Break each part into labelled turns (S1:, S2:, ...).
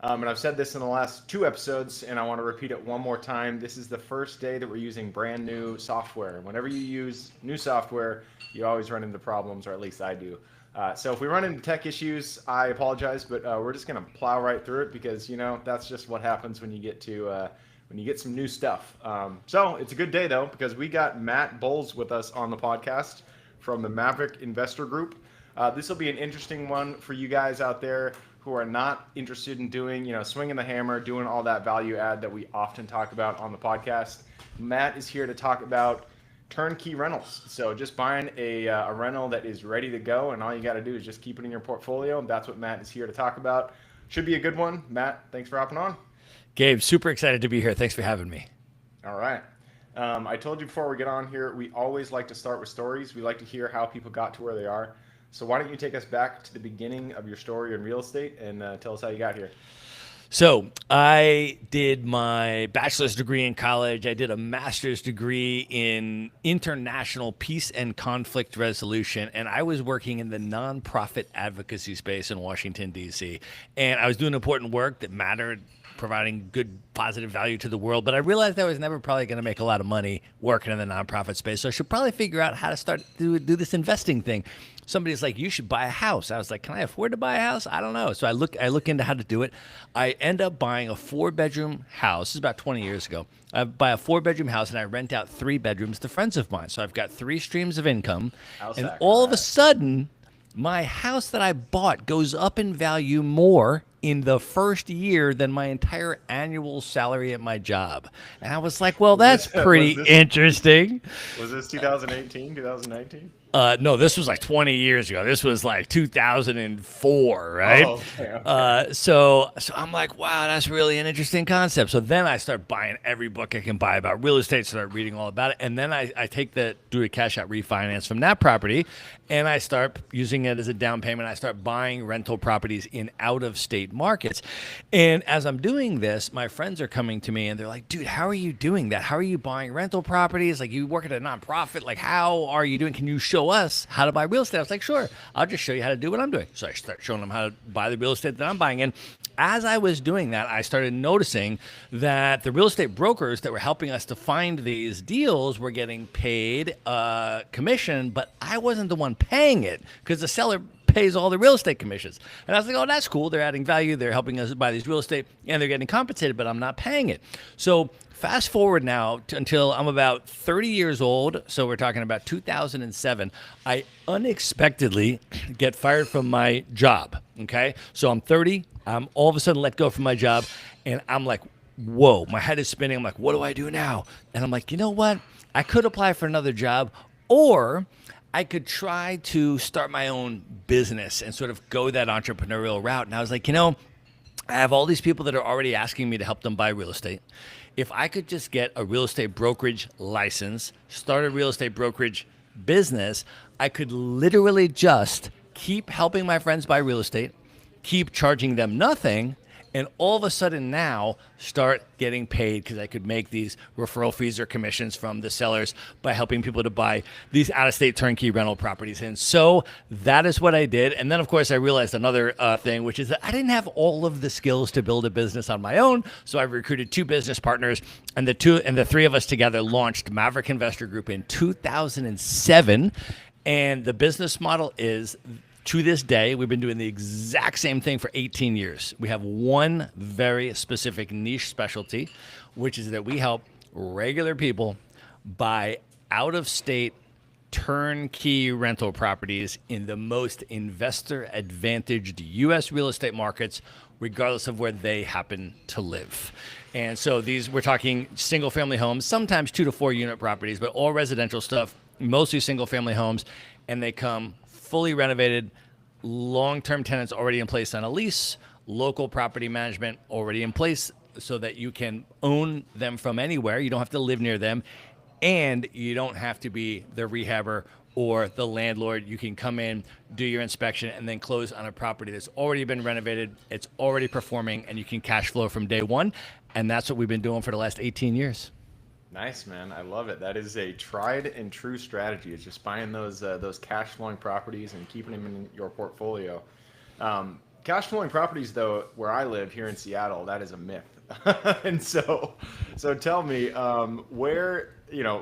S1: And I've said this in the last two episodes, and I want to repeat it one more time. This is the first day that we're using brand new software. Whenever you use new software, you always run into problems, or at least I do. So if we run into tech issues, I apologize, but we're just going to plow right through it because that's just what happens when you get to when you get some new stuff. So it's a good day though because we got Matt Bowles with us on the podcast from the Maverick Investor Group. This will be an interesting one for you guys out there who are not interested in doing, swinging the hammer, doing all that value add that we often talk about on the podcast. Matt is here to talk about turnkey rentals. So just buying a rental that is ready to go, and all you got to do is just keep it in your portfolio. That's what Matt is here to talk about. Should be a good one. Matt, thanks for hopping on.
S2: Gabe, super excited to be here. Thanks for having me.
S1: All right. I told you before we get on here, we always like to start with stories. We like to hear how people got to where they are. So why don't you take us back to the beginning of your story in real estate and tell us how you got here?
S2: So I did my bachelor's degree in college. I did a master's degree in international peace and conflict resolution. And I was working in the nonprofit advocacy space in Washington, D.C. And I was doing important work that mattered, providing good, positive value to the world. But I realized I was never probably going to make a lot of money working in the nonprofit space. So I should probably figure out how to start to do this investing thing. Somebody's like, you should buy a house. I was like, can I afford to buy a house? I don't know. So I look into how to do it. I end up buying a 4-bedroom house. This is about 20 years ago. I buy a 4-bedroom house and I rent out 3 bedrooms to friends of mine. So I've got 3 streams of income. And all of a sudden, my house that I bought goes up in value more in the first year than my entire annual salary at my job. And I was like, well, that's pretty interesting.
S1: Was this 2018, 2019?
S2: No, this was like 20 years ago. This was like 2004, right?
S1: Oh, okay.
S2: So I'm like, wow, that's really an interesting concept. So then I start buying every book I can buy about real estate, start reading all about it. And then I do a cash out refinance from that property, and I start using it as a down payment. I start buying rental properties in out-of-state markets. And as I'm doing this, my friends are coming to me and they're like, dude, how are you doing that? How are you buying rental properties? Like, you work at a nonprofit. Like, how are you doing? Can you show us how to buy real estate? I was like, sure, I'll just show you how to do what I'm doing. So I start showing them how to buy the real estate that I'm buying. And as I was doing that, I started noticing that the real estate brokers that were helping us to find these deals were getting paid commission, but I wasn't the one paying it because the seller pays all the real estate commissions. And I was like, oh, that's cool. They're adding value. They're helping us buy these real estate and they're getting compensated, but I'm not paying it. So fast forward now until I'm about 30 years old. So we're talking about 2007. I unexpectedly get fired from my job. Okay. So I'm 30. I'm all of a sudden let go from my job. And I'm like, whoa, my head is spinning. I'm like, what do I do now? And I'm like, you know what? I could apply for another job, or I could try to start my own business and sort of go that entrepreneurial route. And I was like, I have all these people that are already asking me to help them buy real estate. If I could just get a real estate brokerage license, start a real estate brokerage business, I could literally just keep helping my friends buy real estate, keep charging them nothing, and all of a sudden now start getting paid because I could make these referral fees or commissions from the sellers by helping people to buy these out-of-state turnkey rental properties. And so that is what I did. And then, of course, I realized another thing, which is that I didn't have all of the skills to build a business on my own. So I recruited 2 business partners, and the 3 of us together launched Maverick Investor Group in 2007. And the business model is, to this day, we've been doing the exact same thing for 18 years. We have one very specific niche specialty, which is that we help regular people buy out-of-state turnkey rental properties in the most investor-advantaged U.S. real estate markets, regardless of where they happen to live. And so we're talking single-family homes, sometimes 2 to 4 unit properties, but all residential stuff, mostly single-family homes, and they come fully renovated, long-term tenants already in place on a lease, local property management already in place so that you can own them from anywhere. You don't have to live near them, and you don't have to be the rehabber or the landlord. You can come in, do your inspection, and then close on a property that's already been renovated, it's already performing, and you can cash flow from day one. And that's what we've been doing for the last 18 years.
S1: Nice, man. I love it. That is a tried and true strategy. It's just buying those cash flowing properties and keeping them in your portfolio. Cash flowing properties, though, where I live here in Seattle, that is a myth. And so tell me, where,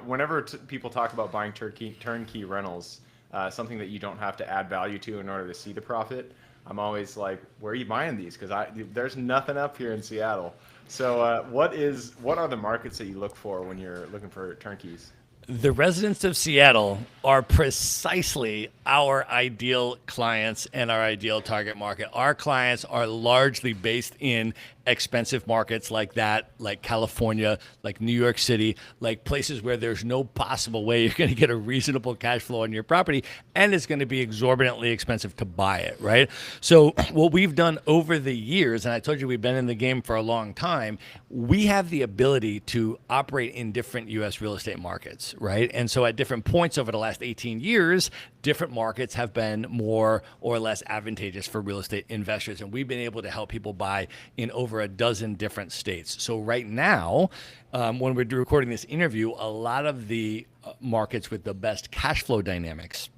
S1: whenever people talk about buying turnkey rentals, something that you don't have to add value to in order to see the profit, I'm always like, where are you buying these? Because there's nothing up here in Seattle. So what are the markets that you look for when you're looking for turnkeys?
S2: The residents of Seattle are precisely our ideal clients and our ideal target market. Our clients are largely based in expensive markets like that, like California, like New York City, like places where there's no possible way you're going to get a reasonable cash flow on your property, and it's going to be exorbitantly expensive to buy it, right? So what we've done over the years, and I told you we've been in the game for a long time, we have the ability to operate in different U.S. real estate markets, right? And so at different points over the last 18 years, different markets have been more or less advantageous for real estate investors. And we've been able to help people buy in over a dozen different states. So right now, when we're recording this interview, a lot of the markets with the best cash flow dynamics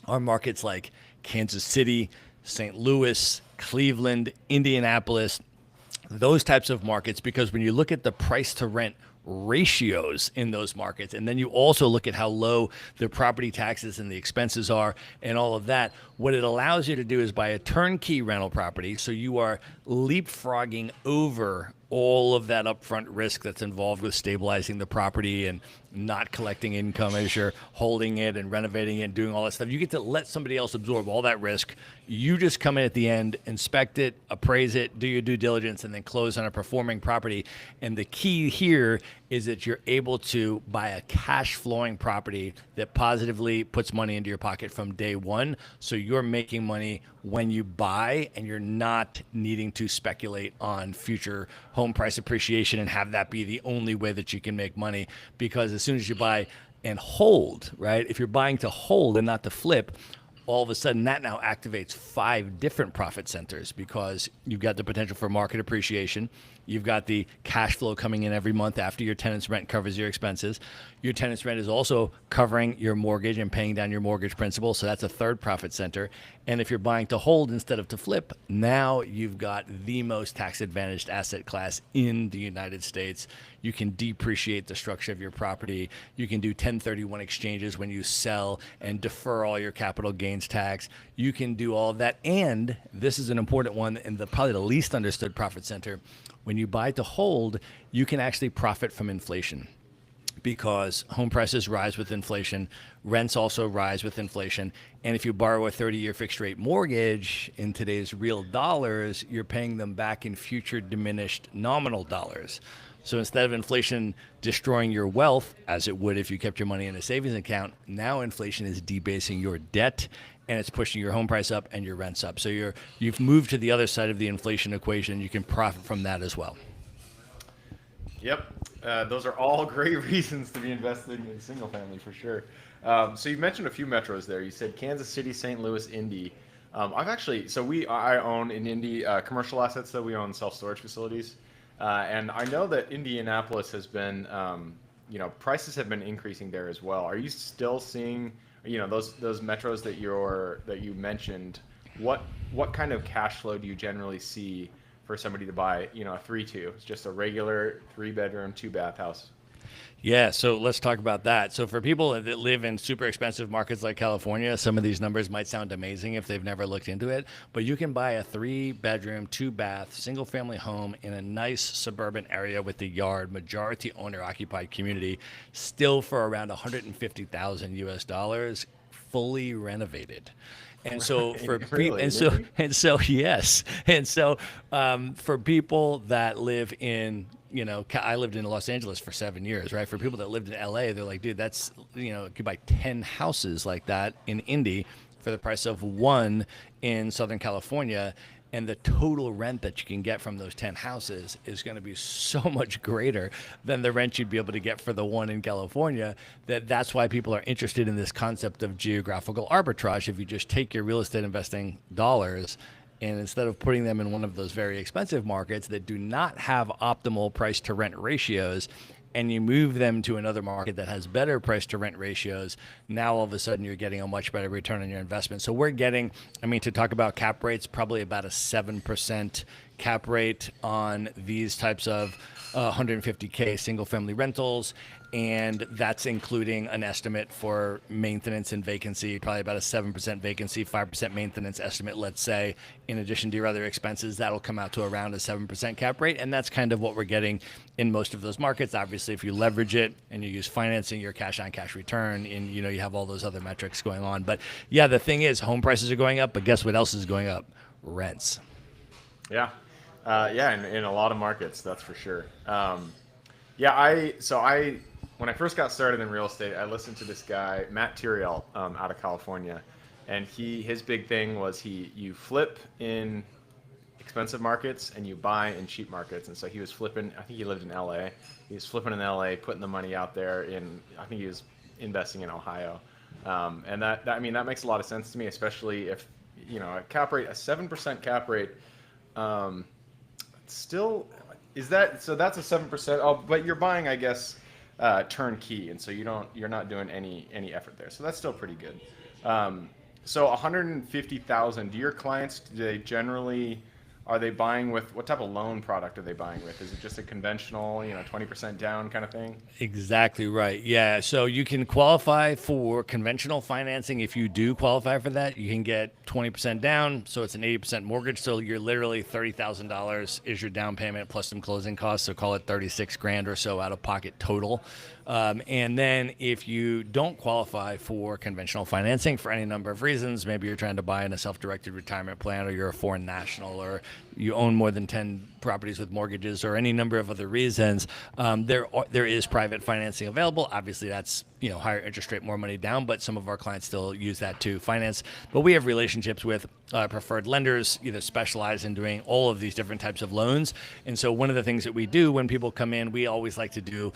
S2: are markets like Kansas City, St. Louis, Cleveland, Indianapolis, those types of markets, because when you look at the price to rent ratios in those markets, and then you also look at how low the property taxes and the expenses are and all of that, what it allows you to do is buy a turnkey rental property, so you are leapfrogging over all of that upfront risk that's involved with stabilizing the property and not collecting income as you're holding it and renovating it and doing all that stuff. You get to let somebody else absorb all that risk. You just come in at the end, inspect it, appraise it, do your due diligence, and then close on a performing property. And the key here is that you're able to buy a cash flowing property that positively puts money into your pocket from day one. So you're making money when you buy, and you're not needing to speculate on future home price appreciation and have that be the only way that you can make money. Because as soon as you buy and hold, right, if you're buying to hold and not to flip, all of a sudden that now activates 5 different profit centers, because you've got the potential for market appreciation. You've got the cash flow coming in every month after your tenant's rent covers your expenses. Your tenant's rent is also covering your mortgage and paying down your mortgage principal, so that's a third profit center. And if you're buying to hold instead of to flip, now you've got the most tax advantaged asset class in the United States. You can depreciate the structure of your property. You can do 1031 exchanges when you sell and defer all your capital gains tax. You can do all of that. And this is an important one, and probably the least understood profit center. When you buy to hold, you can actually profit from inflation, because home prices rise with inflation, rents also rise with inflation. And if you borrow a 30-year fixed rate mortgage in today's real dollars, you're paying them back in future diminished nominal dollars. So instead of inflation destroying your wealth, as it would if you kept your money in a savings account, now inflation is debasing your debt, and it's pushing your home price up and your rents up. So you've moved to the other side of the inflation equation. You can profit from that as well.
S1: Yep. Those are all great reasons to be investing in single family for sure. So you mentioned a few metros there. You said Kansas City, St. Louis, Indy. I own in Indy commercial assets, that we own self-storage facilities. And I know that Indianapolis has been, prices have been increasing there as well. Are you still seeing, those metros that you mentioned? What kind of cash flow do you generally see for somebody to buy, a 3-2? It's just a regular 3-bedroom, 2-bath house.
S2: Yeah, so let's talk about that. So for people that live in super expensive markets like California, some of these numbers might sound amazing if they've never looked into it, but you can buy a 3-bedroom, 2-bath, single-family home in a nice suburban area with the yard, majority owner-occupied community, still for around $150,000 US, fully renovated. And so for people, for people that live in, I lived in Los Angeles for 7 years, right? For people that lived in LA, they're like, dude, that's, you could buy 10 houses like that in Indy for the price of one in Southern California. And the total rent that you can get from those 10 houses is going to be so much greater than the rent you'd be able to get for the one in California, that's why people are interested in this concept of geographical arbitrage. If you just take your real estate investing dollars, and instead of putting them in one of those very expensive markets that do not have optimal price to rent ratios, and you move them to another market that has better price to rent ratios, now all of a sudden you're getting a much better return on your investment. So we're getting, I mean, to talk about cap rates, probably about a 7% cap rate on these types of 150K single family rentals. And that's including an estimate for maintenance and vacancy, probably about a 7% vacancy, 5% maintenance estimate, let's say, in addition to your other expenses. That'll come out to around a 7% cap rate. And that's kind of what we're getting in most of those markets. Obviously, if you leverage it and you use financing, your cash on cash return, and you have all those other metrics going on. But yeah, the thing is, home prices are going up, but guess what else is going up? Rents.
S1: Yeah. In a lot of markets, that's for sure. When I first got started in real estate, I listened to this guy, Matt Tiriel, out of California, and his big thing was you flip in expensive markets and you buy in cheap markets. And so he was flipping. I think he lived in LA. He was flipping in LA, putting the money out there I think he was investing in Ohio, and that makes a lot of sense to me, especially if a cap rate, a 7% cap rate. Still, is that so? That's a 7%. Oh, but you're buying, I guess, turnkey, and so you're not doing any effort there. So that's still pretty good. So 150,000. Do your clients, are they buying with what type of loan product are they buying with? Is it just a conventional, 20% down kind of thing?
S2: Exactly right. Yeah. So you can qualify for conventional financing. If you do qualify for that, you can get 20% down. So it's an 80% mortgage. So you're literally $30,000 is your down payment plus some closing costs. So call it 36 grand or so out of pocket total. And then if you don't qualify for conventional financing for any number of reasons, maybe you're trying to buy in a self-directed retirement plan, or you're a foreign national, or you own more than 10 properties with mortgages, or any number of other reasons, there is private financing available. Obviously, that's higher interest rate, more money down, but some of our clients still use that to finance. But we have relationships with preferred lenders, either specialize in doing all of these different types of loans. And so one of the things that we do when people come in, we always like to do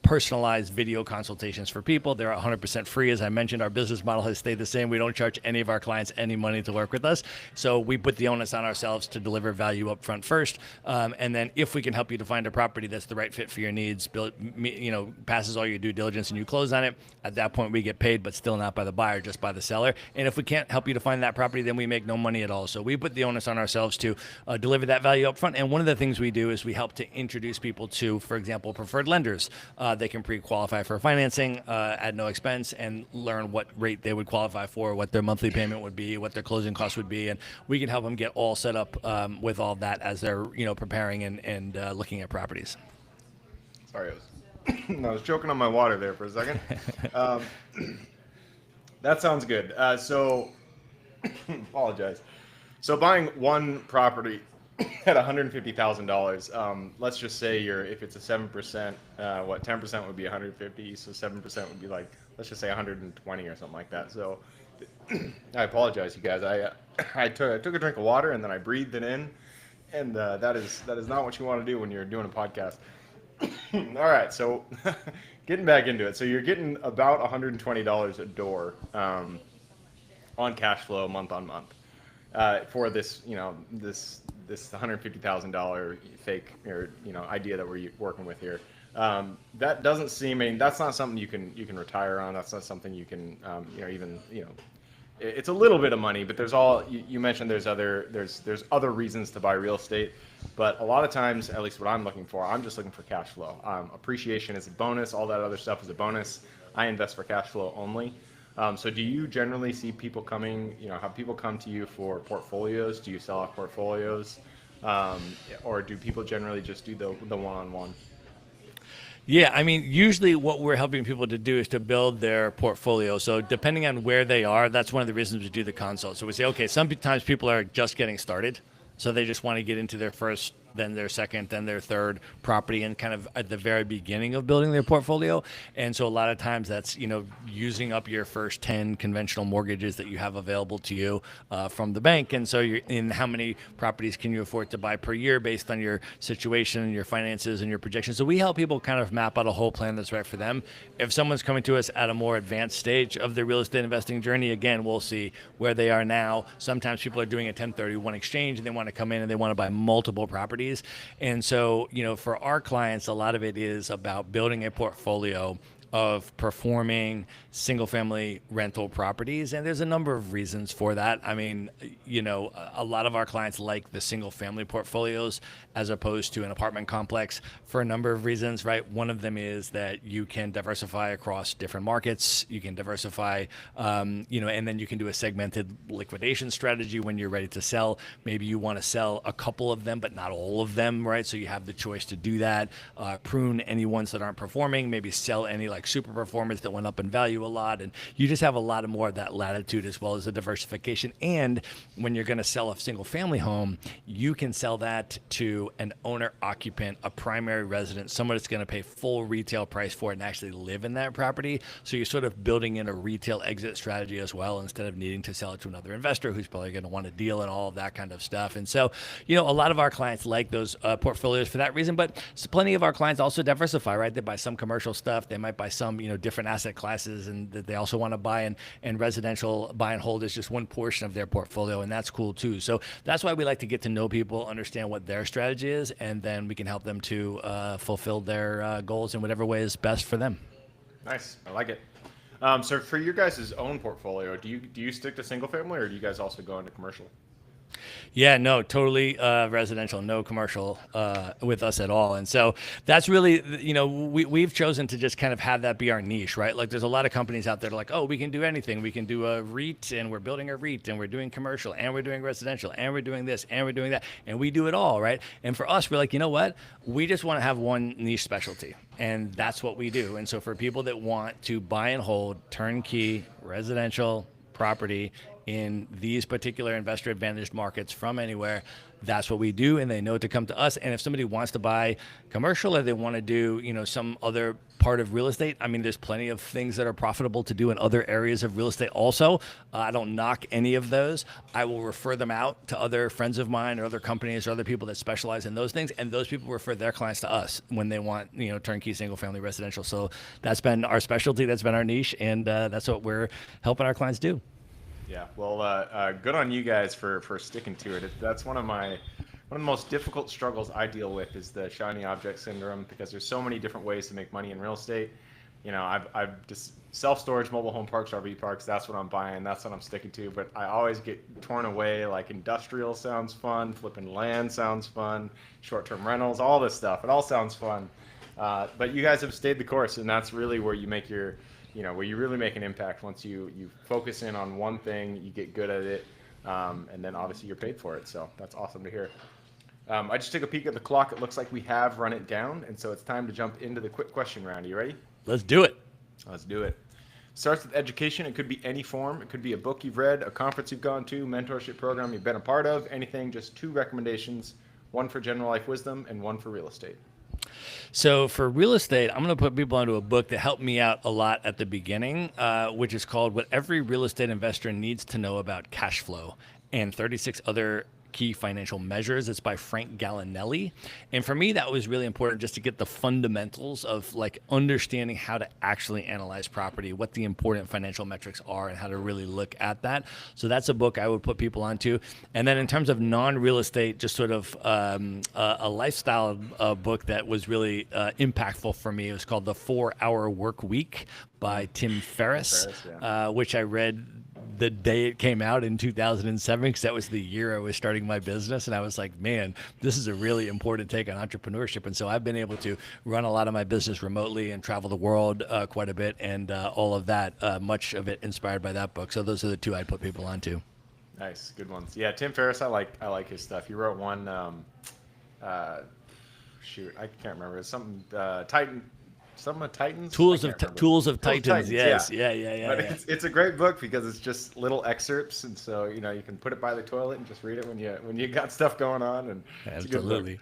S2: personalized video consultations for people. They're 100% free. As I mentioned, our business model has stayed the same. We don't charge any of our clients any money to work with us. So we put the onus on ourselves to deliver value up front first. And then if we can help you to find a property that's the right fit for your needs, passes all your due diligence, and you close on it, at that point we get paid, but still not by the buyer, just by the seller. And if we can't help you to find that property, then we make no money at all. So we put the onus on ourselves to deliver that value up front. And one of the things we do is we help to introduce people to, for example, preferred lenders. They can pre-qualify for financing at no expense and learn what rate they would qualify for, what their monthly payment would be, what their closing costs would be. And we can help them get all set up with all that as they're preparing and looking at properties.
S1: Sorry, I was choking on my water there for a second. That sounds good. Apologize. So buying one property at $150,000, let's just say if it's a 7%, 10% would be 150, so 7% would be like, let's just say 120 or something like that. So I apologize, you guys. I took a drink of water and then I breathed it in, and that is not what you want to do when you're doing a podcast. All right, so getting back into it. So you're getting about $120 a door on cash flow month on month for this, this $150,000 fake or idea that we're working with here. That doesn't seem. I mean, that's not something you can retire on. That's not something you can it's a little bit of money, but you mentioned there's other reasons to buy real estate. But a lot of times, at least what I'm looking for, I'm just looking for cash flow. Appreciation is a bonus. All that other stuff is a bonus. I invest for cash flow only. So do you generally see people coming, have people come to you for portfolios? Do you sell off portfolios? Or do people generally just do the one-on-one?
S2: Yeah, I mean, usually what we're helping people to do is to build their portfolio. So depending on where they are, that's one of the reasons we do the consult. So we say, okay, sometimes people are just getting started. So they just want to get into their first, then their second, then their third property, and kind of at the very beginning of building their portfolio. And so a lot of times that's, using up your first 10 conventional mortgages that you have available to you from the bank. And so you're in how many properties can you afford to buy per year based on your situation and your finances and your projections. So we help people kind of map out a whole plan that's right for them. If someone's coming to us at a more advanced stage of their real estate investing journey, again, we'll see where they are now. Sometimes people are doing a 1031 exchange and they want to come in and they want to buy multiple properties. properties. And so, for our clients, a lot of it is about building a portfolio of performing single family rental properties. And there's a number of reasons for that. I mean, a lot of our clients like the single family portfolios as opposed to an apartment complex for a number of reasons, right? One of them is that you can diversify across different markets. You can diversify, and then you can do a segmented liquidation strategy when you're ready to sell. Maybe you want to sell a couple of them, but not all of them, right? So you have the choice to do that, prune any ones that aren't performing, maybe sell any like super performers that went up in value a lot. And you just have a lot more of that latitude as well as the diversification. And when you're going to sell a single family home, you can sell that to an owner occupant, a primary resident, someone that's going to pay full retail price for it and actually live in that property. So you're sort of building in a retail exit strategy as well, instead of needing to sell it to another investor who's probably going to want a deal and all of that kind of stuff. And so, a lot of our clients like those portfolios for that reason, but plenty of our clients also diversify, right? They buy some commercial stuff. They might buy some, different asset classes, and that they also want to buy, and residential buy and hold is just one portion of their portfolio, and that's cool too. So that's why we like to get to know people, understand what their strategy is, and then we can help them to fulfill their goals in whatever way is best for them.
S1: Nice, I like it. So for your guys' own portfolio, do you stick to single family, or do you guys also go into commercial?
S2: Yeah, no, totally residential, no commercial with us at all. And so that's really, we've chosen to just kind of have that be our niche, right? Like there's a lot of companies out there that are like, oh, we can do anything. We can do a REIT, and we're building a REIT, and we're doing commercial, and we're doing residential, and we're doing this, and we're doing that. And we do it all, right? And for us, we're like, you know what? We just want to have one niche specialty. And that's what we do. And so for people that want to buy and hold turnkey residential property in these particular investor advantaged markets from anywhere, that's what we do, and they know to come to us. And if somebody wants to buy commercial, or they want to do, some other part of real estate, I mean, there's plenty of things that are profitable to do in other areas of real estate also. I don't knock any of those. I will refer them out to other friends of mine or other companies or other people that specialize in those things, and those people refer their clients to us when they want, turnkey single family residential. So that's been our specialty, that's been our niche, and that's what we're helping our clients do.
S1: Yeah, well, good on you guys for sticking to it. That's one of the most difficult struggles I deal with, is the shiny object syndrome, because there's so many different ways to make money in real estate. I've just self-storage, mobile home parks, RV parks. That's what I'm buying. That's what I'm sticking to. But I always get torn away. Like industrial sounds fun, flipping land sounds fun, short-term rentals, all this stuff. It all sounds fun. But you guys have stayed the course, and that's really where you make where you really make an impact. Once you focus in on one thing, you get good at it, and then obviously you're paid for it. So that's awesome to hear. I just took a peek at the clock. It looks like we have run it down, and so it's time to jump into the quick question round. Are you ready?
S2: Let's do it.
S1: Let's do it. Starts with education. It could be any form. It could be a book you've read, a conference you've gone to, mentorship program you've been a part of, anything. Just 2 recommendations, one for general life wisdom and one for real estate.
S2: So for real estate, I'm going to put people onto a book that helped me out a lot at the beginning, which is called What Every Real Estate Investor Needs to Know About Cash Flow, and 36 Other Key Financial Measures. It's by Frank Gallinelli. And for me, that was really important, just to get the fundamentals of like understanding how to actually analyze property, what the important financial metrics are, and how to really look at that. So that's a book I would put people onto. And then in terms of non-real estate, just sort of a lifestyle book that was really impactful for me. It was called The 4-Hour Work Week by Tim Ferriss, which I read the day it came out in 2007, because that was the year I was starting my business. And I was like, man, this is a really important take on entrepreneurship. And so I've been able to run a lot of my business remotely and travel the world quite a bit, and all of that, much of it inspired by that book. So those are the 2 I'd put people onto.
S1: Nice, good ones. Yeah, Tim Ferriss, I like his stuff. He wrote one, shoot, I can't remember. It's something Titan. Some of Titans.
S2: Tools of Titans. Yes, yeah.
S1: But it's a great book, because it's just little excerpts, and so you can put it by the toilet and just read it when you got stuff going on. And
S2: absolutely.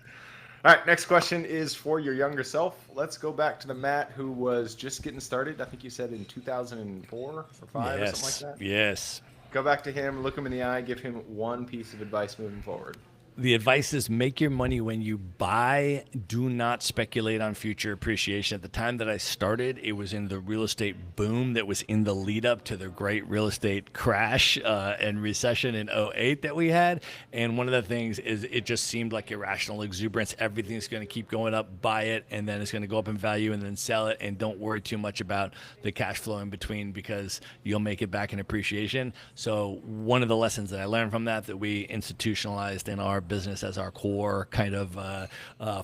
S1: All right, next question is for your younger self. Let's go back to the Matt who was just getting started. I think you said in 2004 or 5 or something like that.
S2: Yes.
S1: Go back to him, look him in the eye, give him one piece of advice moving forward.
S2: The advice is make your money when you buy. Do not speculate on future appreciation. At the time that I started, it was in the real estate boom that was in the lead up to the great real estate crash and recession in '08 that we had. And one of the things is it just seemed like irrational exuberance. Everything's going to keep going up, buy it, and then it's going to go up in value and then sell it. And don't worry too much about the cash flow in between because you'll make it back in appreciation. So one of the lessons that I learned from that we institutionalized in our business as our core kind of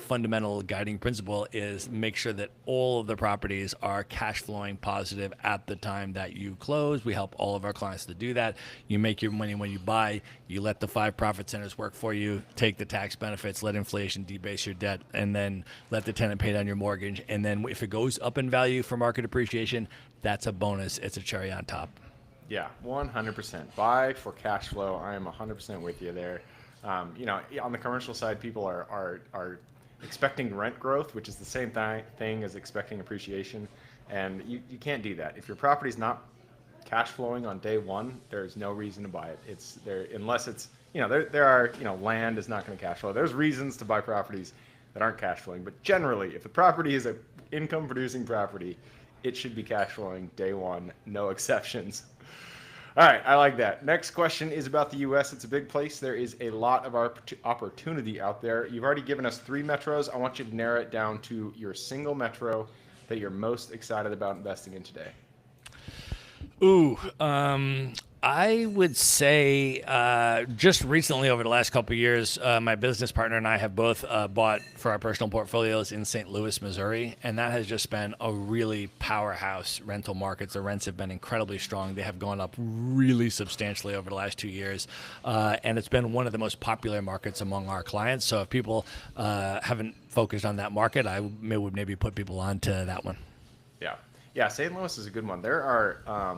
S2: fundamental guiding principle is make sure that all of the properties are cash flowing positive at the time that you close. We help all of our clients to do that. You make your money when you buy. You let the 5 profit centers work for you. Take the tax benefits. Let inflation debase your debt, and then let the tenant pay down your mortgage. And then if it goes up in value for market appreciation, that's a bonus. It's a cherry on top.
S1: Yeah, 100%. Buy for cash flow. I am 100% with you there. You know, on the commercial side, people are expecting rent growth, which is the same thing as expecting appreciation, and you can't do that. If your property's not cash flowing on day one, there's no reason to buy it. It's there unless it's, you know, there are, you know, land is not going to cash flow. There's reasons to buy properties that aren't cash flowing, but generally, if the property is an income producing property, it should be cash flowing day one, no exceptions. All right, I like that. Next question is about the U.S. It's a big place. There is a lot of opportunity out there. You've already given us 3 metros. I want you to narrow it down to your single metro that you're most excited about investing in today.
S2: Ooh, I would say just recently over the last couple of years, my business partner and I have both bought for our personal portfolios in St. Louis, Missouri, and that has just been a really powerhouse rental market. The rents have been incredibly strong. They have gone up really substantially over the last 2 years, and it's been one of the most popular markets among our clients. So if people haven't focused on that market, I would maybe put people onto that one.
S1: Yeah, St. Louis is a good one. There are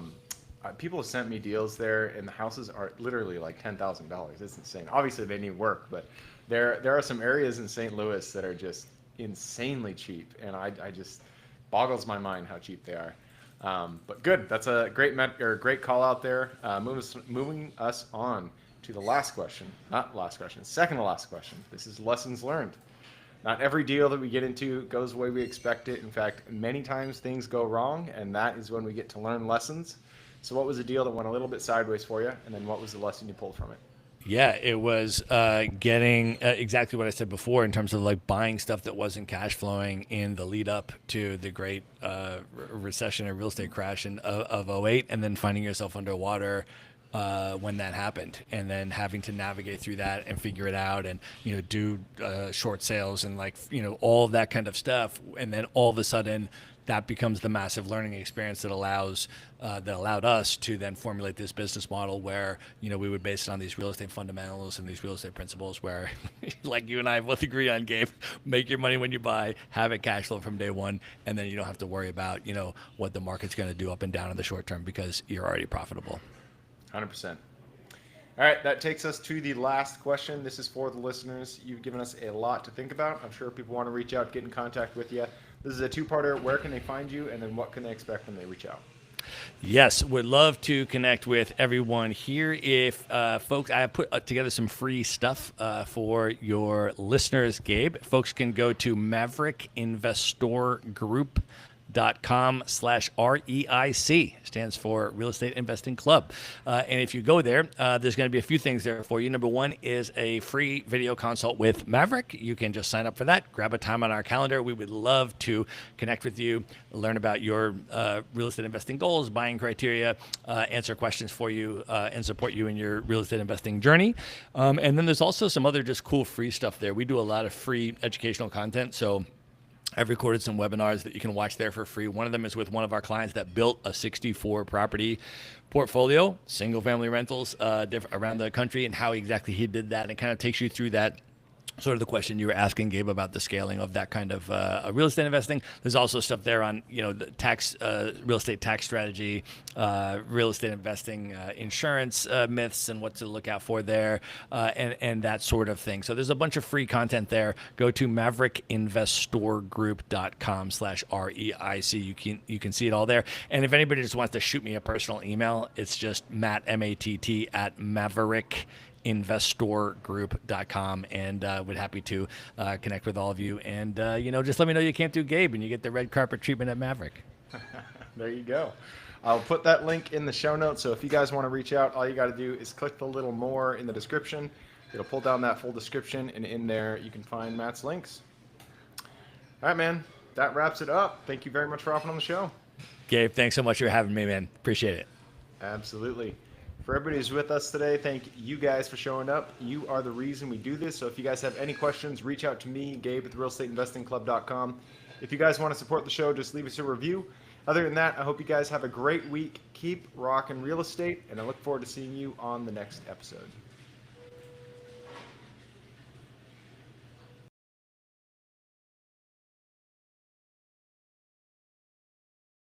S1: people have sent me deals there, and the houses are literally like $10,000. It's insane. Obviously, they need work, but there are some areas in St. Louis that are just insanely cheap, and I just boggles my mind how cheap they are. But good, that's a great call out there. Moving us on to the last question, second to last question. This is lessons learned. Not every deal that we get into goes the way we expect it. In fact, many times things go wrong, and that is when we get to learn lessons. So what was a deal that went a little bit sideways for you, and then what was the lesson you pulled from it?
S2: Yeah, it was getting exactly what I said before in terms of like buying stuff that wasn't cash flowing in the lead up to the great recession or real estate crash of '08, and then finding yourself underwater when that happened, and then having to navigate through that and figure it out, and do short sales and all of that kind of stuff, and then all of a sudden that becomes the massive learning experience that allowed us to then formulate this business model where we would base it on these real estate fundamentals and these real estate principles where like you and I both agree on, Gabe, make your money when you buy, have it cash flow from day one, and then you don't have to worry about what the market's going to do up and down in the short term because you're already profitable.
S1: 100%. All right, that takes us to the last question. This is for the listeners. You've given us a lot to think about. I'm sure people want to reach out, get in contact with you. This is a 2-parter. Where can they find you, and then what can they expect when they reach out?
S2: Yes, would love to connect with everyone here. If folks, I have put together some free stuff for your listeners, Gabe. Folks can go to MaverickInvestorGroup.com/REIC. Stands for Real Estate Investing Club. And if you go there, there's going to be a few things there for you. Number one is a free video consult with Maverick. You can just sign up for that. Grab a time on our calendar. We would love to connect with you, learn about your real estate investing goals, buying criteria, answer questions for you, and support you in your real estate investing journey. And then there's also some other just cool free stuff there. We do a lot of free educational content. So I've recorded some webinars that you can watch there for free. One of them is with one of our clients that built a 64 property portfolio, single family rentals around the country, and how exactly he did that. And it kind of takes you through that. Sort of the question you were asking, Gabe, about the scaling of that kind of real estate investing. There's also stuff there on, the tax, real estate tax strategy, real estate investing, insurance myths, and what to look out for there, and that sort of thing. So there's a bunch of free content there. Go to MaverickInvestorGroup.com/REIC. You can see it all there. And if anybody just wants to shoot me a personal email, it's just Matt, MATT, @Maverick investorgroup.com, and would happy to connect with all of you. And just let me know you can't do Gabe, and you get the red carpet treatment at Maverick.
S1: There you go. I'll put that link in the show notes. So if you guys want to reach out, all you got to do is click the little more in the description. It'll pull down that full description, and in there you can find Matt's links. All right, man. That wraps it up. Thank you very much for hopping on the show.
S2: Gabe, thanks so much for having me, man. Appreciate it.
S1: Absolutely. For everybody who's with us today, thank you guys for showing up. You are the reason we do this. So if you guys have any questions, reach out to me, Gabe at therealestateinvestingclub.com. If you guys want to support the show, just leave us a review. Other than that, I hope you guys have a great week. Keep rocking real estate, and I look forward to seeing you on the next episode.